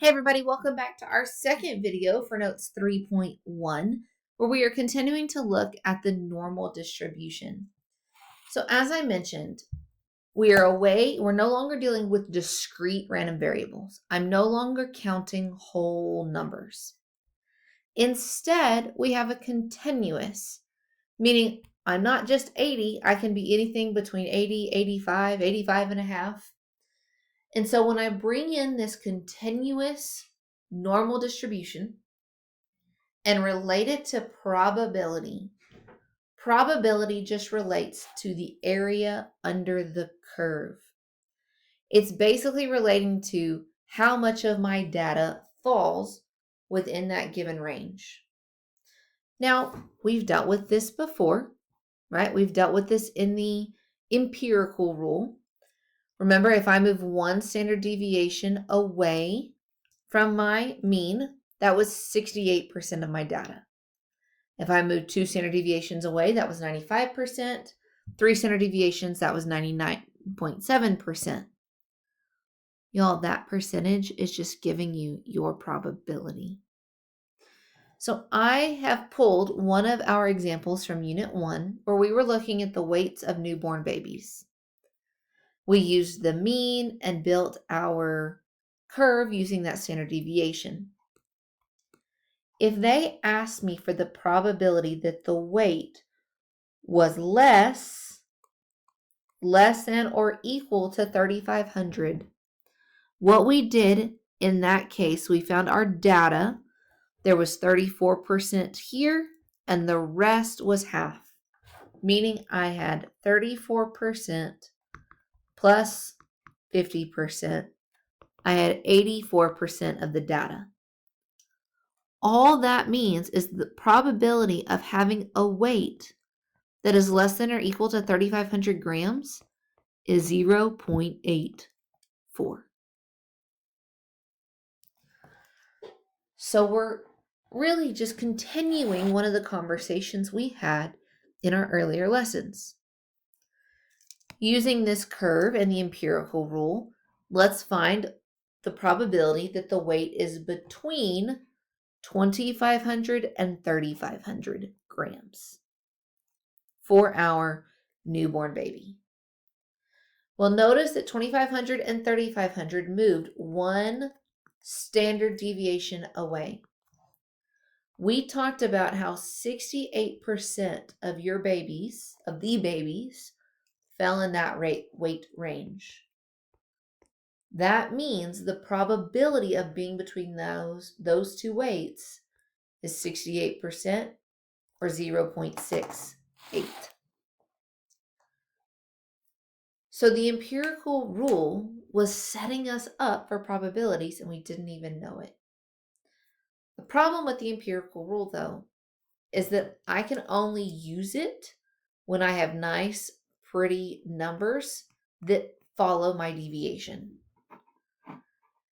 Hey everybody, welcome back to our second video for Notes 3.1, where we are continuing to look at the normal distribution. So as I mentioned, we're no longer dealing with discrete random variables. I'm no longer counting whole numbers. Instead, we have a continuous, meaning I'm not just 80, I can be anything between 80, 85, 85 and a half. And so when I bring in this continuous normal distribution and relate it to probability, probability just relates to the area under the curve. It's basically relating to how much of my data falls within that given range. Now, we've dealt with this before, right? We've dealt with this in the empirical rule. Remember, if I move one standard deviation away from my mean, that was 68% of my data. If I moved 2 standard deviations away, that was 95%. 3 standard deviations, that was 99.7%. Y'all, that percentage is just giving you your probability. So I have pulled one of our examples from Unit 1, where we were looking at the weights of newborn babies. We used the mean and built our curve using that standard deviation. If they asked me for the probability that the weight was less than or equal to 3,500, what we did in that case, we found our data. There was 34% here, and the rest was half, meaning I had 34% plus 50%. I had 84% of the data. All that means is the probability of having a weight that is less than or equal to 3,500 grams is 0.84. So we're really just continuing one of the conversations we had in our earlier lessons. Using this curve and the empirical rule, let's find the probability that the weight is between 2,500 and 3,500 grams for our newborn baby. Well, notice that 2,500 and 3,500 moved one standard deviation away. We talked about how 68% of the babies, fell in that weight range. That means the probability of being between those two weights is 68% or 0.68. So the empirical rule was setting us up for probabilities, and we didn't even know it. The problem with the empirical rule, though, is that I can only use it when I have nice, pretty numbers that follow my deviation.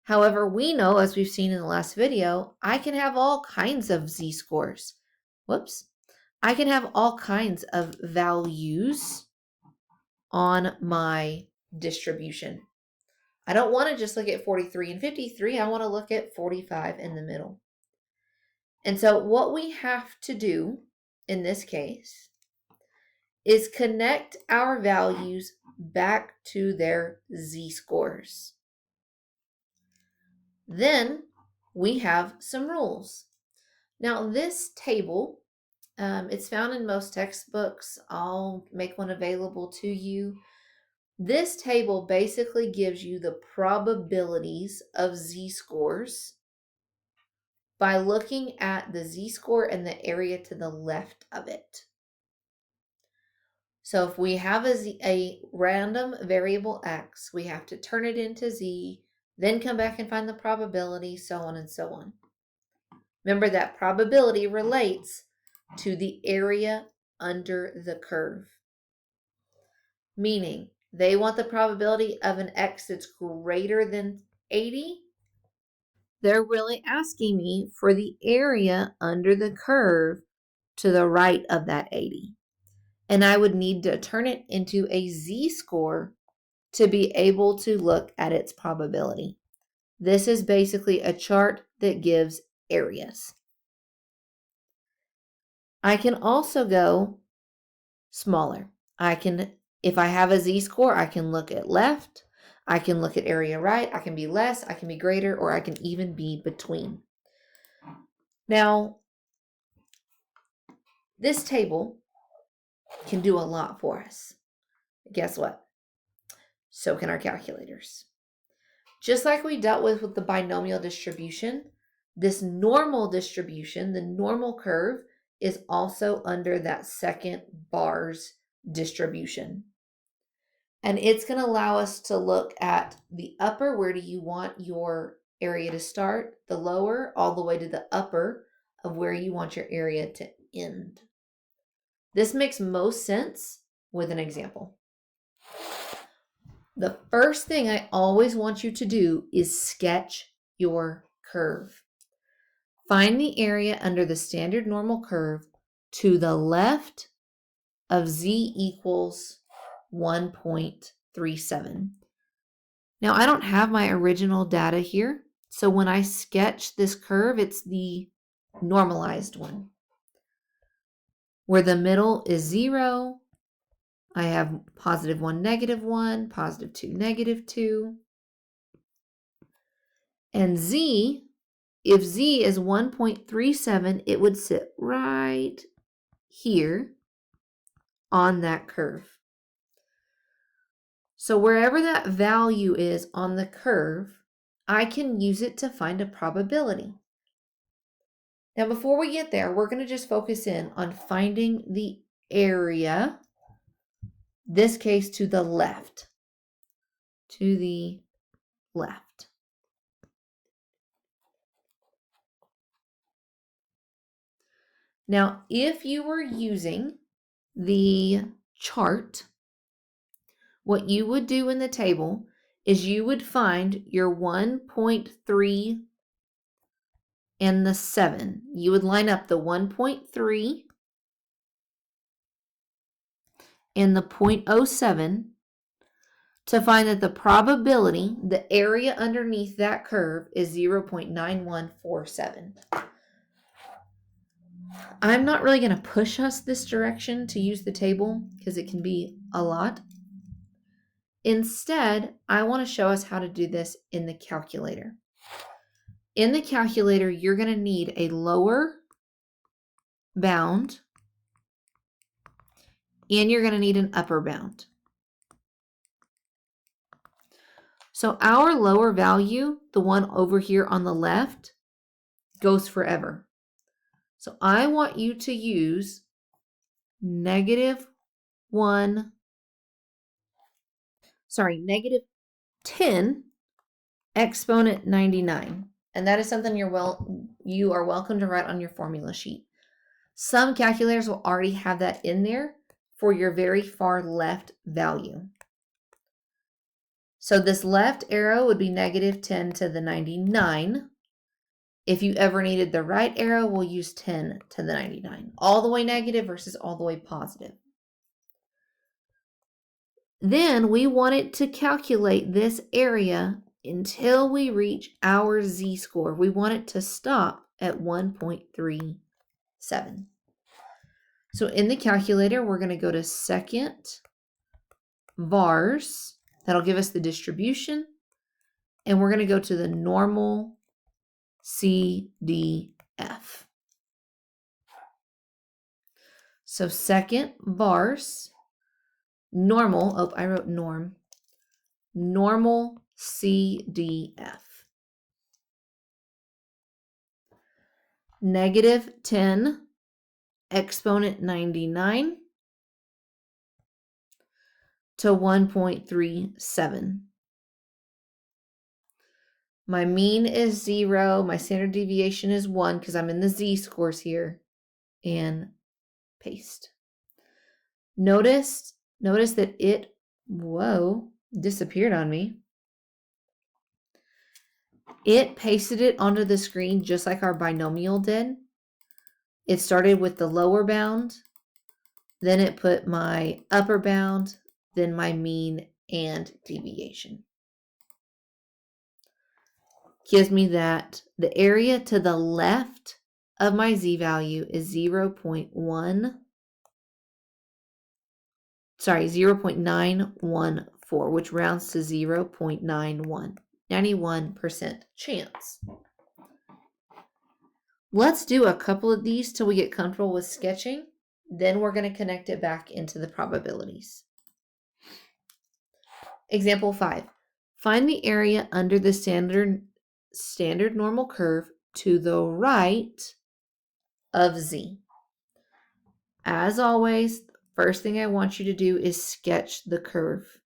However, we know, as we've seen in the last video, I can have all kinds of z-scores. I can have all kinds of values on my distribution. I don't want to just look at 43 and 53. I want to look at 45 in the middle. And so what we have to do in this case is connect our values back to their z-scores. Then we have some rules. Now this table, it's found in most textbooks. I'll make one available to you. This table basically gives you the probabilities of z-scores by looking at the z-score and the area to the left of it. So if we have a random variable x, we have to turn it into z, then come back and find the probability, so on and so on. Remember that probability relates to the area under the curve, meaning they want the probability of an x that's greater than 80. They're really asking me for the area under the curve to the right of that 80. And I would need to turn it into a z-score to be able to look at its probability. This is basically a chart that gives areas. I can also go smaller. If I have a z-score, I can look at left, I can look at area right, I can be less, I can be greater, or I can even be between. Now, this table can do a lot for us. Guess what? So can our calculators. Just like we dealt with the binomial distribution, this normal distribution, the normal curve, is also under that second bars distribution. And it's going to allow us to look at the upper, where do you want your area to start, the lower, all the way to the upper of where you want your area to end. This makes most sense with an example. The first thing I always want you to do is sketch your curve. Find the area under the standard normal curve to the left of z equals 1.37. Now, I don't have my original data here, so when I sketch this curve, it's the normalized one, where the middle is 0. I have positive 1, negative 1, positive 2, negative 2. And z, if z is 1.37, it would sit right here on that curve. So wherever that value is on the curve, I can use it to find a probability. Now, before we get there, we're going to just focus in on finding the area, this case to the left. To the left. Now, if you were using the chart, what you would do in the table is you would find your 1.3 and the 7. You would line up the 1.3 and the 0.07 to find that the probability, the area underneath that curve, is 0.9147. I'm not really going to push us this direction to use the table because it can be a lot. Instead, I want to show us how to do this in the calculator. In the calculator, you're going to need a lower bound and you're going to need an upper bound. So our lower value, the one over here on the left, goes forever. So I want you to use negative 10 exponent 99. And that is something you are welcome to write on your formula sheet. Some calculators will already have that in there for your very far left value. So this left arrow would be negative 10 to the 99. If you ever needed the right arrow, we'll use 10 to the 99. All the way negative versus all the way positive. Then we want it to calculate this area until we reach our z-score. We want it to stop at 1.37. So in the calculator, we're going to go to second vars. That'll give us the distribution. And we're going to go to the normal CDF. So second vars, normal, I wrote norm, normal CDF. Negative 10 exponent 99 to 1.37. My mean is 0. My standard deviation is 1 because I'm in the z-scores here. And paste. Notice that it, disappeared on me. It pasted it onto the screen just like our binomial did. It started with the lower bound, then it put my upper bound, then my mean and deviation. gives me that the area to the left of my z-value is 0.914, which rounds to 0.91, 91% chance. Let's do a couple of these till we get comfortable with sketching. Then we're going to connect it back into the probabilities. Example 5. Find the area under the standard normal curve to the right of z. As always, first thing I want you to do is sketch the curve.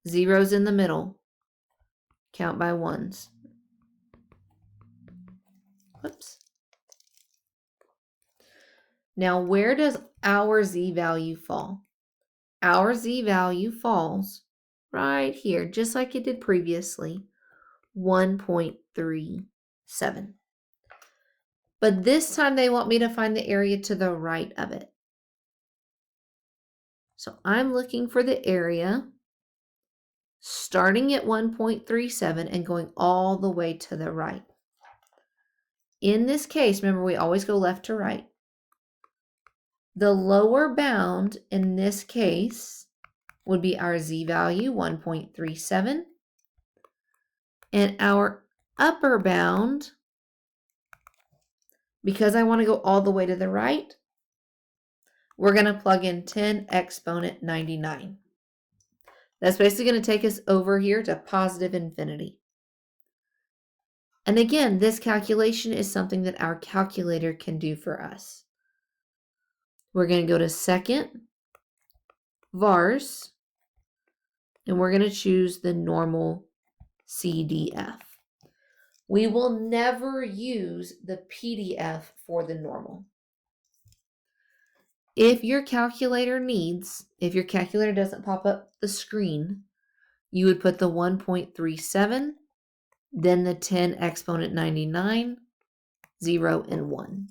Zeros in the middle. Count by ones. Whoops. Now, where does our z-value fall? Our z-value falls right here, just like it did previously, 1.37. But this time they want me to find the area to the right of it. So I'm looking for the area starting at 1.37 and going all the way to the right. In this case, remember, we always go left to right. The lower bound in this case would be our z-value, 1.37. And our upper bound, because I want to go all the way to the right, we're going to plug in 10 exponent 99. That's basically going to take us over here to positive infinity. And again, this calculation is something that our calculator can do for us. We're going to go to second vars, and we're going to choose the normal CDF. We will never use the PDF for the normal. If your calculator doesn't pop up the screen, you would put the 1.37, then the 10 exponent 99, 0, and 1.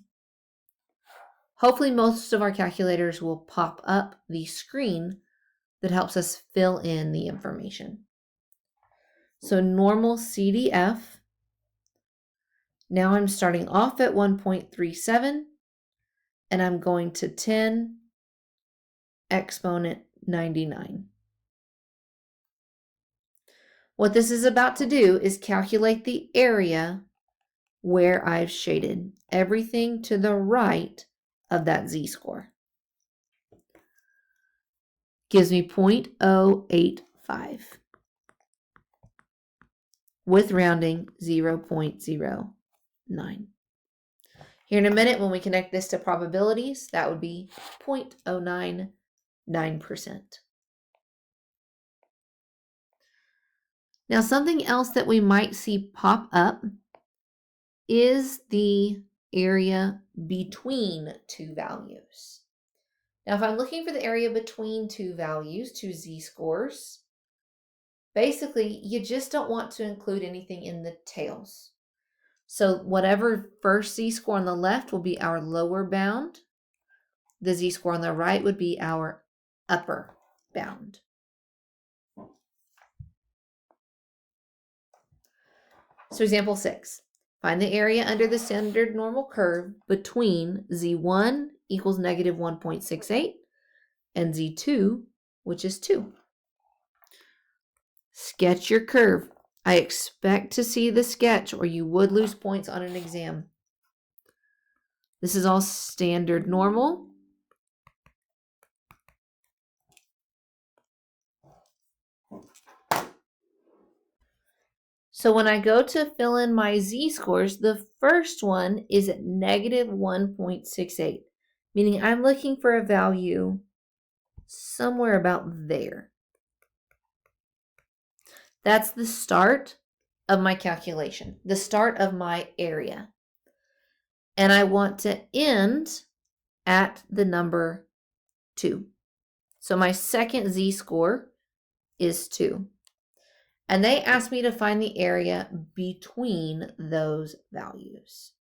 Hopefully most of our calculators will pop up the screen that helps us fill in the information. So normal CDF. Now I'm starting off at 1.37 and I'm going to 10 exponent 99. What this is about to do is calculate the area where I've shaded everything to the right of that z-score. Gives me 0.085 with rounding 0.09. Here in a minute, when we connect this to probabilities, that would be 0.099%. Now, something else that we might see pop up is the area between two values. Now, if I'm looking for the area between two values, two z-scores, basically, you just don't want to include anything in the tails. So whatever first z-score on the left will be our lower bound. The z-score on the right would be our upper bound. So example 6. Find the area under the standard normal curve between z1 equals negative 1.68 and z2, which is 2. Sketch your curve. I expect to see the sketch or you would lose points on an exam. This is all standard normal. So when I go to fill in my z-scores, the first one is at negative 1.68, meaning I'm looking for a value somewhere about there. That's the start of my calculation, the start of my area. And I want to end at the number 2. So my second z-score is 2. And they asked me to find the area between those values.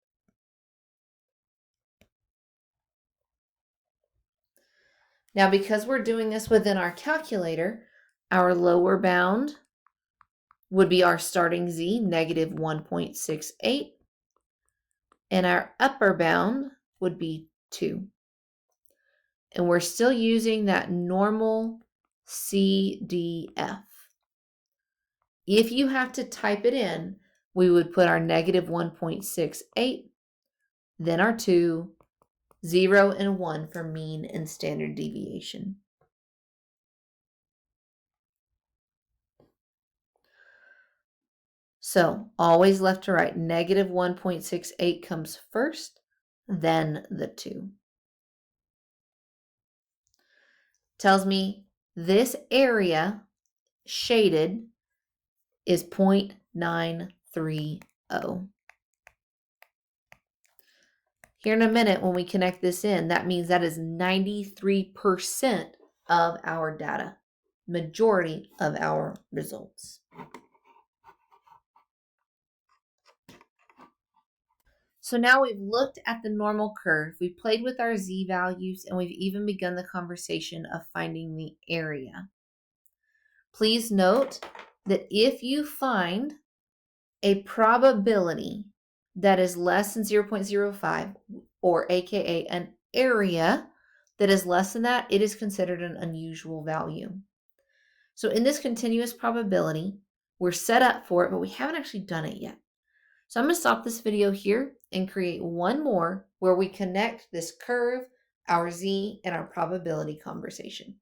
Now, because we're doing this within our calculator, Our lower bound would be our starting z, negative 1.68. And our upper bound would be 2. And we're still using that normal CDF. If you have to type it in, we would put our negative 1.68, then our 2, 0, and 1 for mean and standard deviation. So always left to right, negative 1.68 comes first, then the 2. Tells me this area shaded is 0.930. Here in a minute, when we connect this in, that means that is 93% of our data, majority of our results. So now we've looked at the normal curve, we've played with our z values, and we've even begun the conversation of finding the area. Please note that if you find a probability that is less than 0.05, or aka an area that is less than that, it is considered an unusual value. So in this continuous probability, we're set up for it, but we haven't actually done it yet. So I'm going to stop this video here and create one more where we connect this curve, our z, and our probability conversation.